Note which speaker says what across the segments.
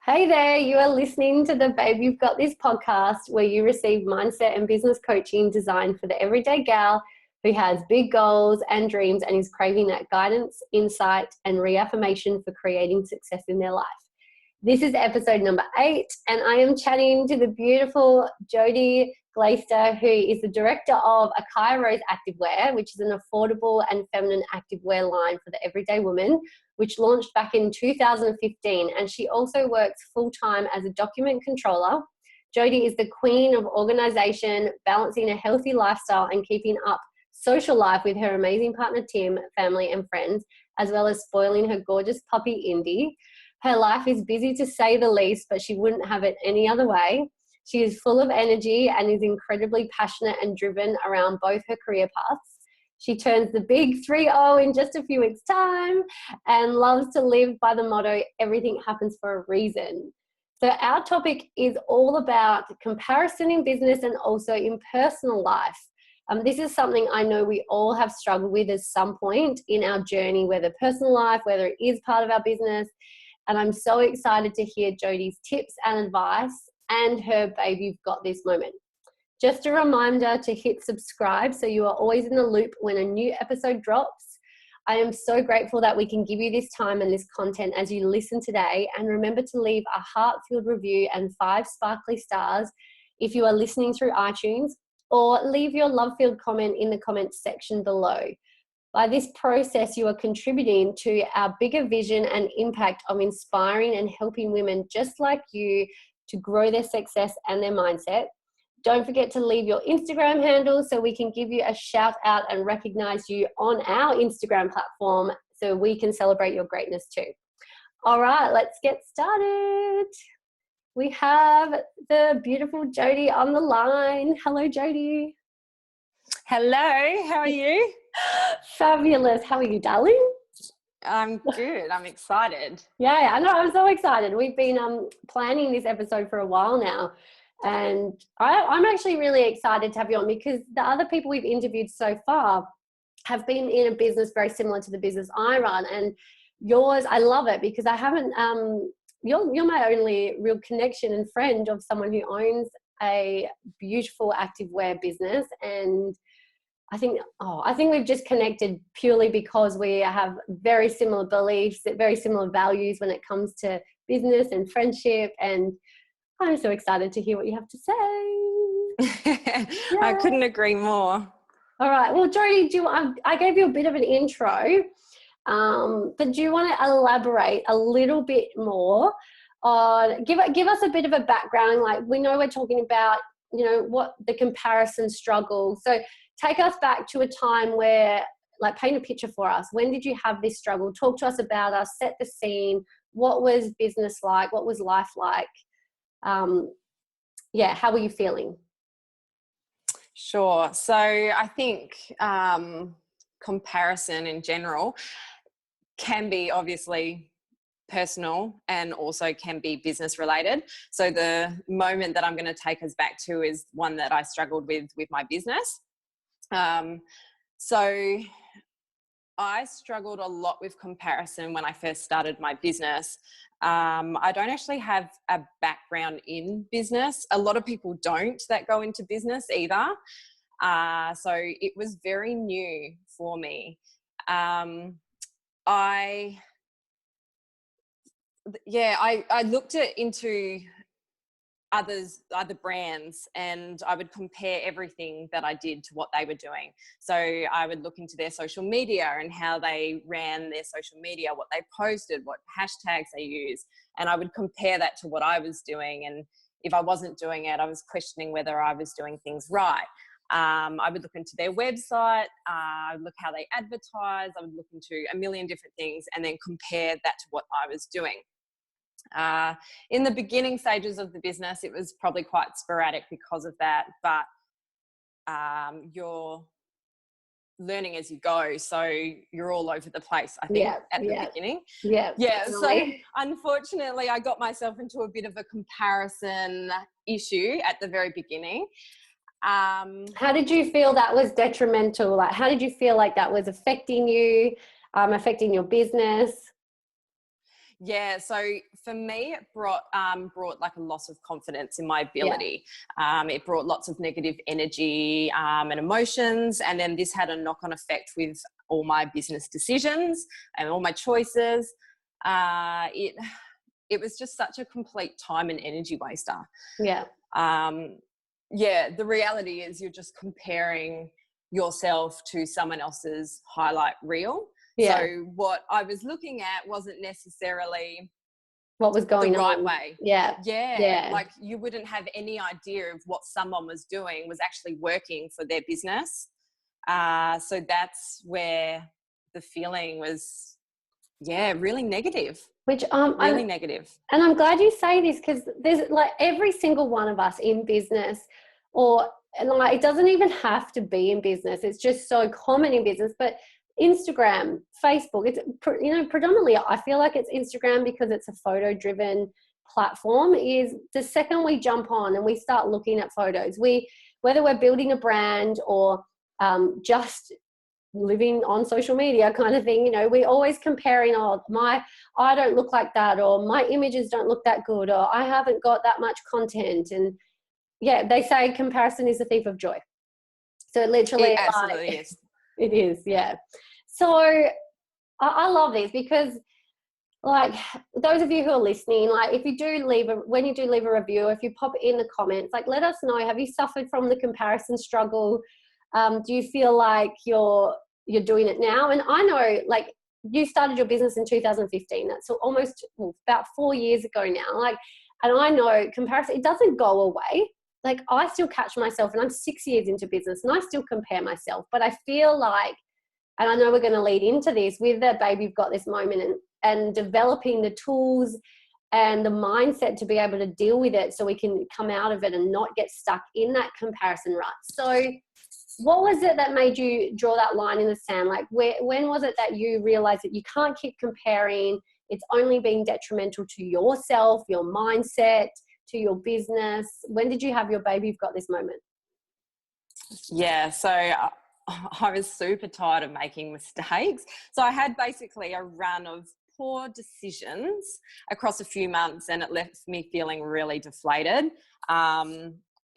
Speaker 1: Hey there, you are listening to the Babe You've Got This podcast where you receive mindset and business coaching designed for the everyday gal who has big goals and dreams and is craving that guidance, insight, and reaffirmation for creating success in their life. This is episode number 8, and I am chatting to the beautiful Jodie Glaister, who is the director of Akia Rose Activewear, which is an affordable and feminine activewear line for the everyday woman, which launched back in 2015. And she also works full-time as a document controller. Jodie is the queen of organization, balancing a healthy lifestyle and keeping up social life with her amazing partner, Tim, family and friends, as well as spoiling her gorgeous puppy, Indy. Her life is busy to say the least, but she wouldn't have it any other way. She is full of energy and is incredibly passionate and driven around both her career paths. She turns the big 3-0 in just a few weeks' time and loves to live by the motto, everything happens for a reason. So our topic is all about comparison in business and also in personal life. This is something I know we all have struggled with at some point in our journey, whether personal life, whether it is part of our business. And I'm so excited to hear Jodie's tips and advice and her Babe You've Got This moment. Just a reminder to hit subscribe so you are always in the loop when a new episode drops. I am so grateful that we can give you this time and this content as you listen today. And remember to leave a heart-filled review and 5 sparkly stars if you are listening through iTunes, or leave your love-filled comment in the comments section below. By this process, you are contributing to our bigger vision and impact of inspiring and helping women just like you to grow their success and their mindset. Don't forget to leave your Instagram handle so we can give you a shout out and recognize you on our Instagram platform so we can celebrate your greatness too. All right, let's get started. We have the beautiful Jodie on the line. Hello, Jodie.
Speaker 2: Hello, how are you?
Speaker 1: Fabulous. How are you, darling?
Speaker 2: I'm good. I'm excited.
Speaker 1: Yeah, I know. I'm so excited. We've been planning this episode for a while now. And I'm actually really excited to have you on because the other people we've interviewed so far have been in a business very similar to the business I run. And yours, I love it because I haven't, you're my only real connection and friend of someone who owns a beautiful activewear business. And I think we've just connected purely because we have very similar beliefs, very similar values when it comes to business and friendship. And I'm so excited to hear what you have to say.
Speaker 2: Yeah. I couldn't agree more.
Speaker 1: All right. Well, Jodie, I gave you a bit of an intro, but do you want to elaborate a little bit more on, give us a bit of a background? Like, we know we're talking about, what the comparison struggle. So take us back to a time where, like, paint a picture for us. When did you have this struggle? Talk to us about us, set the scene. What was business like? What was life like? How were you feeling?
Speaker 2: Sure. So I think comparison in general can be obviously personal and also can be business related. So the moment that I'm going to take us back to is one that I struggled with my business. So I struggled a lot with comparison when I first started my business. I don't actually have a background in business. A lot of people don't that go into business either. So it was very new for me. I looked into other brands, and I would compare everything that I did to what they were doing. So I would look into their social media and how they ran their social media, what they posted, what hashtags they use, and I would compare that to what I was doing. And if I wasn't doing it, I was questioning whether I was doing things right. I would look into their website, look how they advertise, I would look into a million different things and then compare that to what I was doing. In the beginning stages of the business, it was probably quite sporadic because of that, but you're learning as you go, so you're all over the place, I think, at the beginning. So unfortunately I got myself into a bit of a comparison issue at the very beginning.
Speaker 1: How did you feel that was detrimental? Like, how did you feel like that was affecting you, affecting your business?
Speaker 2: Yeah, so for me, it brought like a loss of confidence in my ability. It brought lots of negative energy and emotions, and then this had a knock-on effect with all my business decisions and all my choices. It was just such a complete time and energy waster.
Speaker 1: Yeah.
Speaker 2: The reality is you're just comparing yourself to someone else's highlight reel.
Speaker 1: Yeah.
Speaker 2: So what I was looking at wasn't necessarily
Speaker 1: what was going
Speaker 2: the right
Speaker 1: on.
Speaker 2: way.
Speaker 1: Yeah.
Speaker 2: Like you wouldn't have any idea of what someone was doing was actually working for their business. So that's where the feeling was, really negative.
Speaker 1: Which
Speaker 2: really negative.
Speaker 1: And I'm glad you say this, because there's like every single one of us in business, or like it doesn't even have to be in business. It's just so common in business, but Instagram, Facebook, it's, predominantly I feel like it's Instagram because it's a photo driven platform. Is the second we jump on and we start looking at photos, whether we're building a brand or just living on social media kind of thing, we're always comparing, I don't look like that, or my images don't look that good, or I haven't got that much content. And they say comparison is the thief of joy. So literally
Speaker 2: it absolutely is.
Speaker 1: It is. So I love these, because like those of you who are listening, like if you do when you do leave a review, if you pop it in the comments, like let us know, have you suffered from the comparison struggle? Do you feel like you're doing it now? And I know, like, you started your business in 2015. That's almost about 4 years ago now. Like, and I know comparison, it doesn't go away. Like, I still catch myself, and I'm 6 years into business, and I still compare myself. But I feel like, and I know we're going to lead into this with the Babe You've Got This moment, and developing the tools and the mindset to be able to deal with it, so we can come out of it and not get stuck in that comparison rut. So what was it that made you draw that line in the sand? Like, when was it that you realized that you can't keep comparing? It's only being detrimental to yourself, your mindset, to your business. When did you have your Babe You've Got This moment?
Speaker 2: So I was super tired of making mistakes. So I had basically a run of poor decisions across a few months, and it left me feeling really deflated.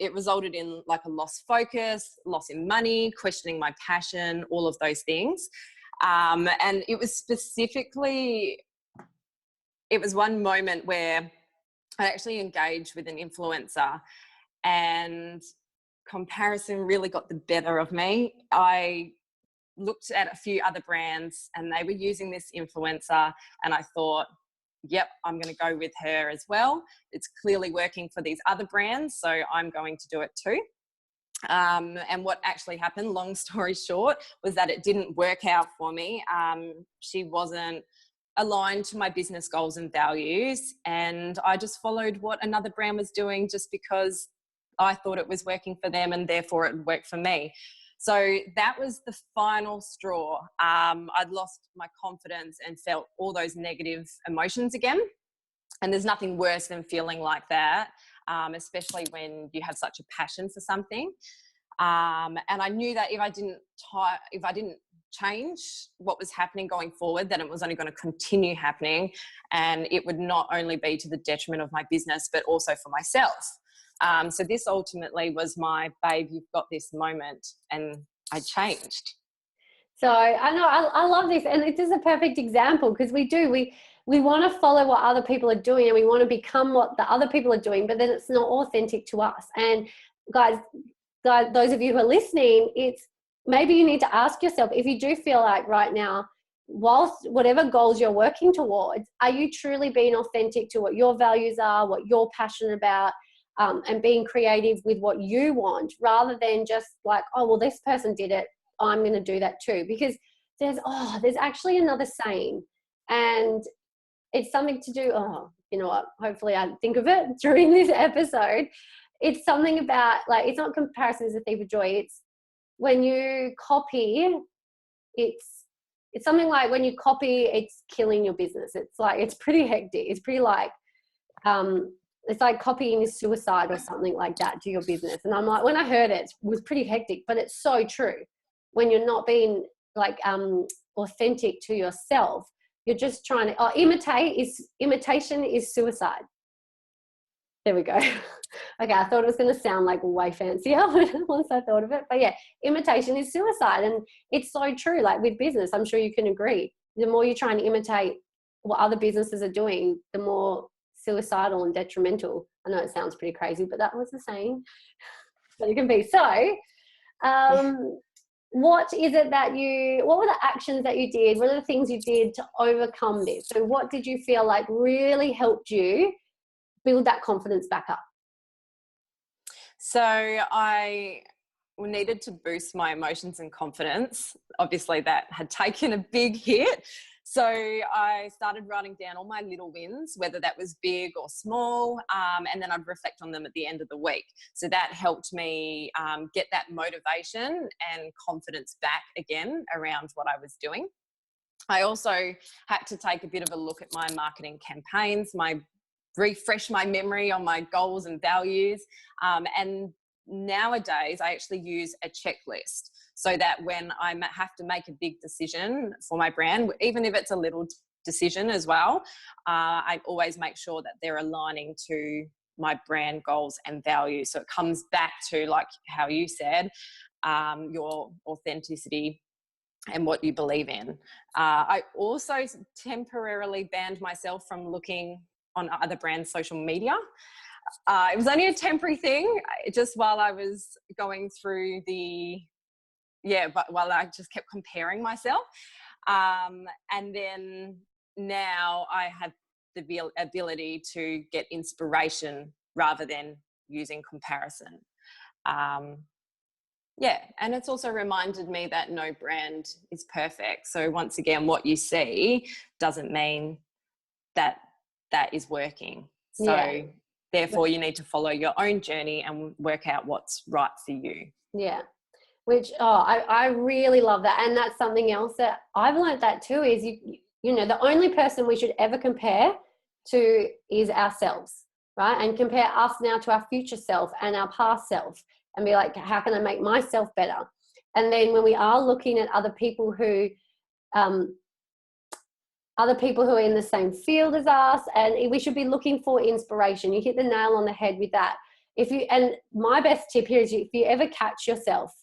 Speaker 2: It resulted in like a lost focus, loss in money, questioning my passion, all of those things. And it was one moment where I actually engaged with an influencer, and comparison really got the better of me. I looked at a few other brands and they were using this influencer, and I thought, yep, I'm going to go with her as well. It's clearly working for these other brands, so I'm going to do it too. And what actually happened, long story short, was that it didn't work out for me. She wasn't aligned to my business goals and values, and I just followed what another brand was doing just because I thought it was working for them, and therefore it worked for me. So that was the final straw. I'd lost my confidence and felt all those negative emotions again. And there's nothing worse than feeling like that, especially when you have such a passion for something. And I knew that if I didn't change what was happening going forward, then it was only going to continue happening, and it would not only be to the detriment of my business, but also for myself. So this ultimately was my Babe You've Got This moment, and I changed.
Speaker 1: So I know, I love this, and it is a perfect example, because we want to follow what other people are doing, and we want to become what the other people are doing, but then it's not authentic to us. And guys, those of you who are listening, it's maybe you need to ask yourself, if you do feel like right now, whilst whatever goals you're working towards, are you truly being authentic to what your values are, what you're passionate about? And being creative with what you want, rather than just like, oh, well, this person did it, I'm going to do that too. Because there's actually another saying, and it's something to do, you know what, hopefully I think of it during this episode. It's something about, like, it's not comparison is a thief of joy. It's when you copy, it's something like when you copy, it's killing your business. It's like, it's pretty hectic. It's pretty like, it's like copying is suicide or something like that to your business. And I'm like, when I heard it, it was pretty hectic, but it's so true. When you're not being like authentic to yourself, You're just trying to imitation is suicide. There we go. Okay, I thought it was going to sound like way fancier once I thought of it. But yeah, imitation is suicide. And it's so true. Like with business, I'm sure you can agree. The more you're trying to imitate what other businesses are doing, the more suicidal and detrimental. I know it sounds pretty crazy, but that was the saying. But it can be. So what were the actions that you did? What are the things you did to overcome this? So what did you feel like really helped you build that confidence back up?
Speaker 2: So I needed to boost my emotions and confidence. Obviously that had taken a big hit. So I started writing down all my little wins, whether that was big or small, and then I'd reflect on them at the end of the week. So that helped me get that motivation and confidence back again around what I was doing. I also had to take a bit of a look at my marketing campaigns, refresh my memory on my goals and values. And nowadays I actually use a checklist so that when I have to make a big decision for my brand, even if it's a little decision as well, I always make sure that they're aligning to my brand goals and values. So it comes back to, like how you said, your authenticity and what you believe in. I also temporarily banned myself from looking on other brands' social media. It was only a temporary thing, just while I was going through but while I just kept comparing myself. And then now I have the ability to get inspiration rather than using comparison. And it's also reminded me that no brand is perfect. So once again, what you see doesn't mean that is working. So therefore you need to follow your own journey and work out what's right for you.
Speaker 1: Yeah. Which, I really love that. And that's something else that I've learned that too, is you know, the only person we should ever compare to is ourselves, right? And compare us now to our future self and our past self and be like, how can I make myself better? And then when we are looking at other people who are in the same field as us, and we should be looking for inspiration. You hit the nail on the head with that. And my best tip here is, if you ever catch yourself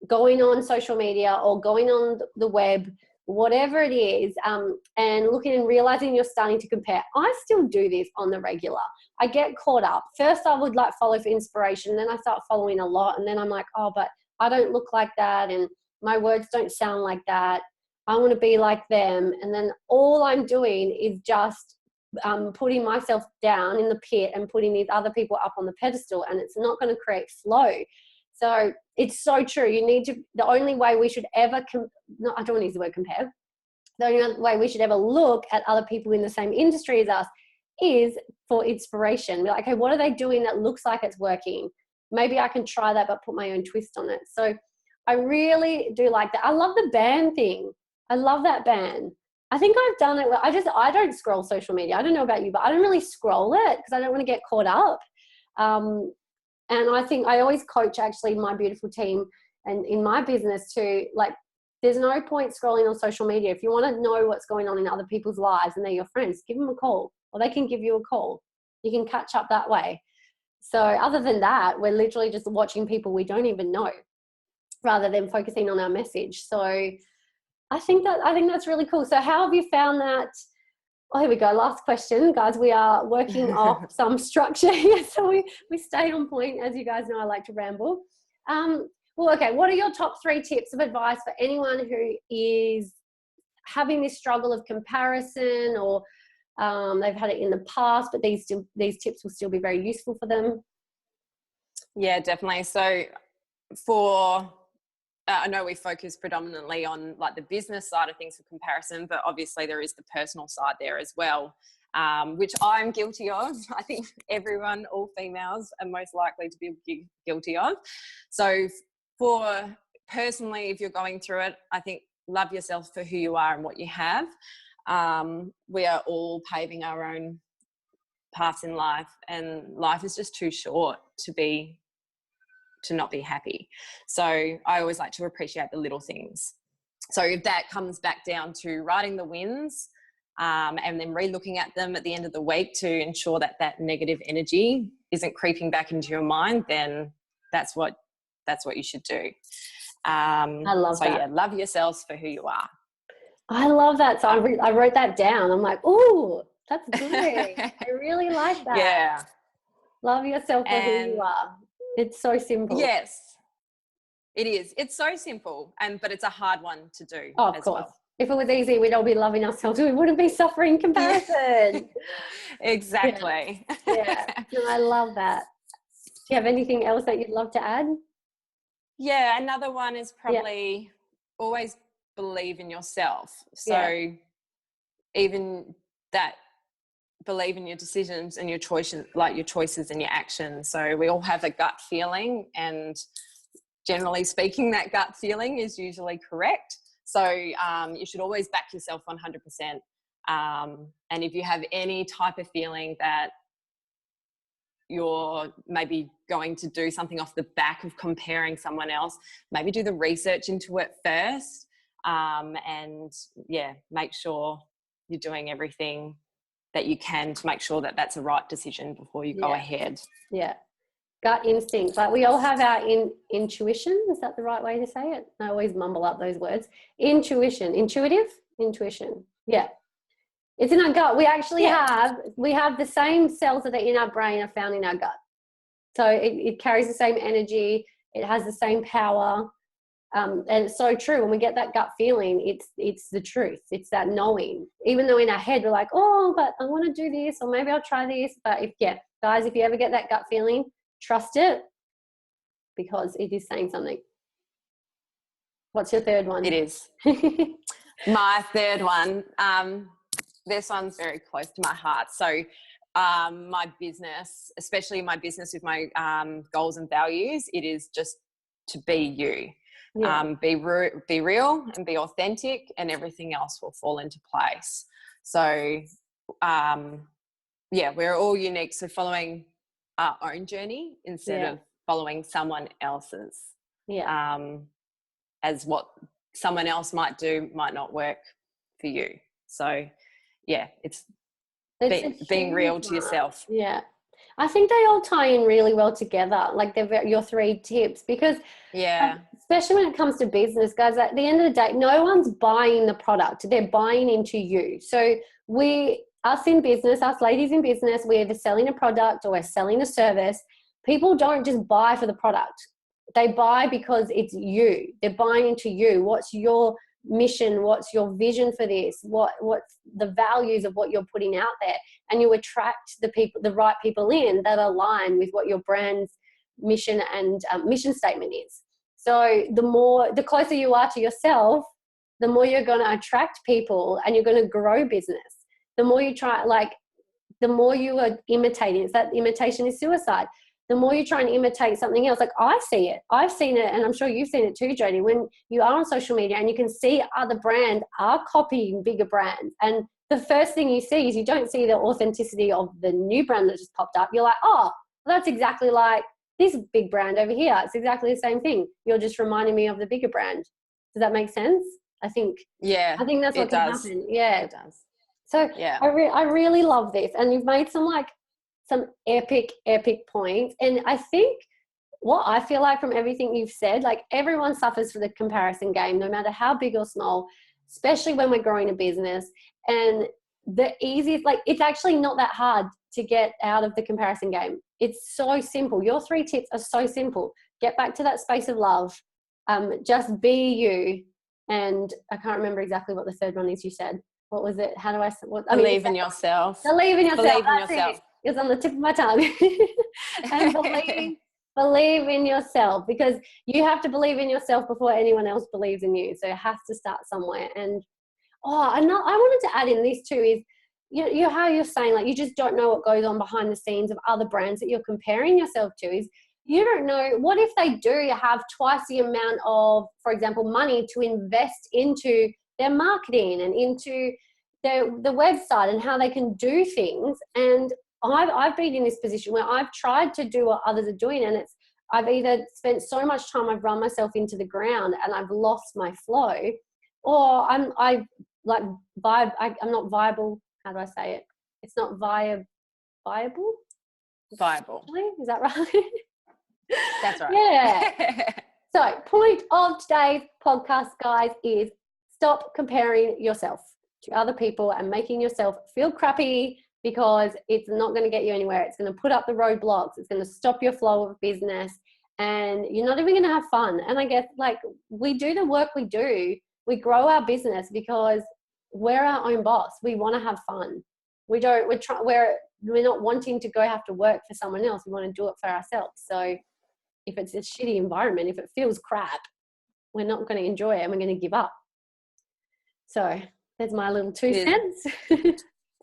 Speaker 1: going on social media or going on the web, whatever it is, and looking and realizing you're starting to compare. I still do this on the regular. I get caught up. First I would like follow for inspiration, then I start following a lot, and then I'm like, oh, but I don't look like that, and my words don't sound like that. I want to be like them. And then all I'm doing is just putting myself down in the pit and putting these other people up on the pedestal, and it's not going to create flow. So it's so true. The only way we should ever, I don't want to use the word compare. The only way we should ever look at other people in the same industry as us is for inspiration. We're like, okay, what are they doing that looks like it's working? Maybe I can try that, but put my own twist on it. So I really do like that. I love the ban thing. I love that ban. I think I've done it. I don't scroll social media. I don't know about you, but I don't really scroll it because I don't want to get caught up. And I think I always coach actually my beautiful team and in my business too, like, there's no point scrolling on social media. If you want to know what's going on in other people's lives and they're your friends, give them a call, or they can give you a call. You can catch up that way. So other than that, we're literally just watching people we don't even know rather than focusing on our message. So I think that's really cool. So how have you found that? Oh, here we go. Last question, guys. We are working off some structure here, so we stay on point. As you guys know, I like to ramble. Well, okay. What are your top 3 tips of advice for anyone who is having this struggle of comparison, or they've had it in the past, but these tips will still be very useful for them?
Speaker 2: Yeah, definitely. So I know we focus predominantly on like the business side of things for comparison, but obviously there is the personal side there as well, which I'm guilty of. I think everyone, all females, are most likely to be guilty of. So for personally, if you're going through it, I think love yourself for who you are and what you have. We are all paving our own paths in life, and life is just too short to not be happy. So I always like to appreciate the little things. So if that comes back down to writing the wins, and then re-looking at them at the end of the week to ensure that that negative energy isn't creeping back into your mind, then that's what you should do.
Speaker 1: I love that.
Speaker 2: Yeah, love yourselves for who you are.
Speaker 1: I love that. So I wrote that down. I'm like, oh, that's good. I really like that.
Speaker 2: Yeah.
Speaker 1: Love yourself for who you are. It's so simple.
Speaker 2: Yes, it is. It's so simple, but it's a hard one to do.
Speaker 1: Oh, of course. Well. If it was easy, we'd all be loving ourselves. We wouldn't be suffering comparison.
Speaker 2: Yeah. Exactly.
Speaker 1: Yeah. No, I love that. Do you have anything else that you'd love to add?
Speaker 2: Yeah, another one is probably always believe in yourself. So even that, believe in your decisions and your choices, like your choices and your actions. So we all have a gut feeling, and generally speaking, that gut feeling is usually correct. So you should always back yourself 100%. And if you have any type of feeling that you're maybe going to do something off the back of comparing someone else, maybe do the research into it first, and make sure you're doing everything that you can to make sure that that's a right decision before you go ahead. Yeah.
Speaker 1: Gut instinct. Like we all have our intuition. Is that the right way to say it? I always mumble up those words. Intuition. Intuition. Yeah. It's in our gut. We actually have the same cells that are in our brain are found in our gut. So it carries the same energy. It has the same power. And it's so true. When we get that gut feeling, it's the truth. It's that knowing. Even though in our head we're like, oh, but I want to do this, or maybe I'll try this. But guys, if you ever get that gut feeling, trust it, because it is saying something. What's your third one?
Speaker 2: It is. My third one, this one's very close to my heart. So my business, especially my business with my goals and values, it is just to be you. Be real and be authentic, and everything else will fall into place. So we're all unique. So following our own journey instead of following someone else's. As what someone else might do might not work for you. So it's being real to yourself.
Speaker 1: Yeah. I think they all tie in really well together, like your 3 tips, because especially when it comes to business, guys, at the end of the day, no one's buying the product. They're buying into you. So us ladies in business, we're either selling a product or we're selling a service. People don't just buy for the product. They buy because it's you. They're buying into you. What's your mission? What's your vision for this? What's the values of what you're putting out there? And you attract the right people in that align with what your brand's mission and mission statement is. So the closer you are to yourself, the more you're going to attract people, and you're going to grow business. The more you try, the more you are imitating. It's that imitation is suicide. The more you try and imitate something else, like I've seen it, and I'm sure you've seen it too, Jodie, when you are on social media and you can see other brands are copying bigger brands, and the first thing you see is you don't see the authenticity of the new brand that just popped up. You're like, oh, well, that's exactly like this big brand over here. It's exactly the same thing. You're just reminding me of the bigger brand. Does that make sense? I think that's what can happen. Yeah,
Speaker 2: it does.
Speaker 1: So I really love this, and you've made some epic points. And I think what I feel like from everything you've said, like everyone suffers for the comparison game, no matter how big or small, especially when we're growing a business. And the easiest, it's actually not that hard to get out of the comparison game. It's so simple. Your 3 tips are so simple. Get back to that space of love. Just be you. And I can't remember exactly what the third one is you said. What was it? How do I
Speaker 2: believe in yourself.
Speaker 1: Believe in yourself. It's on the tip of my tongue. And believe in yourself, because you have to believe in yourself before anyone else believes in you. So it has to start somewhere. And I wanted to add in this too is, you how you're saying, you just don't know what goes on behind the scenes of other brands that you're comparing yourself to. Is you don't know, what if they do have twice the amount of, for example, money to invest into their marketing and into the website and how they can do things. And I've been in this position where I've tried to do what others are doing, and I've either spent so much time, I've run myself into the ground and I've lost my flow, or I've like I'm not viable. How do I say it? It's not viable.
Speaker 2: Viable.
Speaker 1: Is that right?
Speaker 2: That's right.
Speaker 1: Yeah. So, point of today's podcast, guys, is stop comparing yourself to other people and making yourself feel crappy, because it's not going to get you anywhere. It's going to put up the roadblocks. It's going to stop your flow of business, and you're not even going to have fun. And I guess, like, we do the work we do. We grow our business because we're our own boss. We want to have fun. We're not wanting to go have to work for someone else. We want to do it for ourselves. So if it's a shitty environment, if it feels crap, we're not going to enjoy it and we're going to give up. So there's my little 2 cents.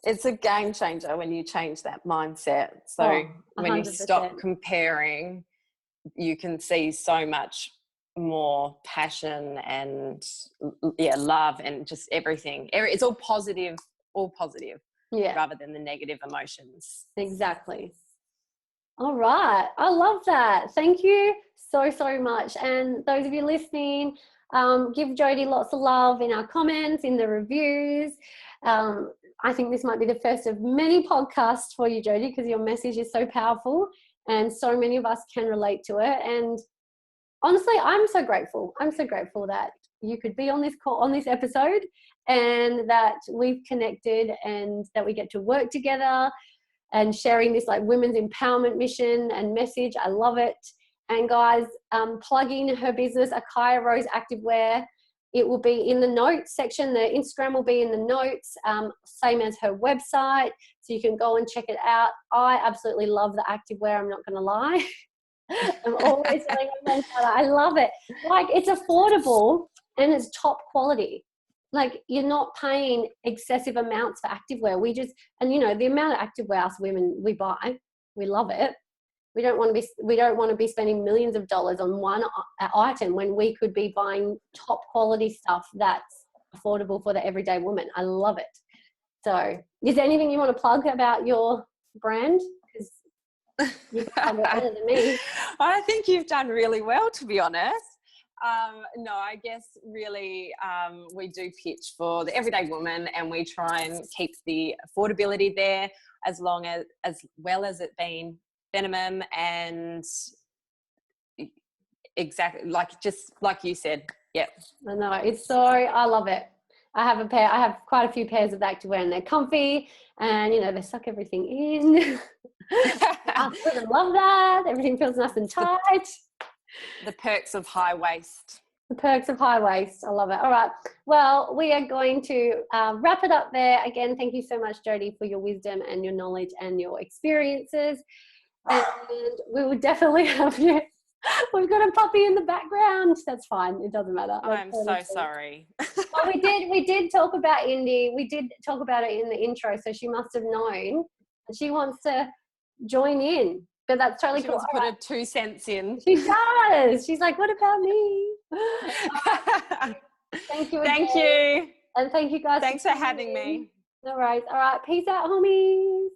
Speaker 2: It's a game changer when you change that mindset. So when you stop comparing, you can see so much more passion and love and just everything. It's all positive, rather than the negative emotions.
Speaker 1: Exactly. All right. I love that. Thank you so much. And those of you listening, give Jodie lots of love in our comments, in the reviews. I think this might be the first of many podcasts for you, Jodie, because your message is so powerful and so many of us can relate to it. And honestly, I'm so grateful. I'm so grateful that you could be on this call, on this episode, and that we've connected and that we get to work together and sharing this like women's empowerment mission and message. I love it. And guys, plugging her business, Akia Rose Activewear. It will be in the notes section. The Instagram will be in the notes, same as her website. So you can go and check it out. I absolutely love the activewear. I'm not going to lie. I'm always telling my friends, I love it. Like, it's affordable and it's top quality. Like, you're not paying excessive amounts for activewear. And you know, the amount of activewear us women we buy, we love it. We don't want to be spending millions of dollars on one item when we could be buying top quality stuff that's affordable for the everyday woman. I love it. So, is there anything you want to plug about your brand? Because you can plug it better than me.
Speaker 2: I think you've done really well, to be honest. No, I guess really we do pitch for the everyday woman, and we try and keep the affordability there as well as it being minimum and exactly just like you said. Yep. I know,
Speaker 1: I love it. I have quite a few pairs of activewear and they're comfy and, you know, they suck everything in. I love that. Everything feels nice and tight.
Speaker 2: The perks of high waist.
Speaker 1: The perks of high waist. I love it. All right. Well, we are going to wrap it up there. Again, thank you so much, Jodie, for your wisdom and your knowledge and your experiences. And we will definitely have you. We've got a puppy in the background. That's fine. It doesn't matter.
Speaker 2: I'm so sorry.
Speaker 1: Well, we did talk about Indy. We did talk about it in the intro, so she must have known. And she wants to join in. But that's totally cool.
Speaker 2: She wants to put her 2 cents in.
Speaker 1: She does. She's like, what about me? Thank you again.
Speaker 2: Thank you.
Speaker 1: And thank you guys.
Speaker 2: Thanks for having me.
Speaker 1: No worries. All right. Peace out, homies.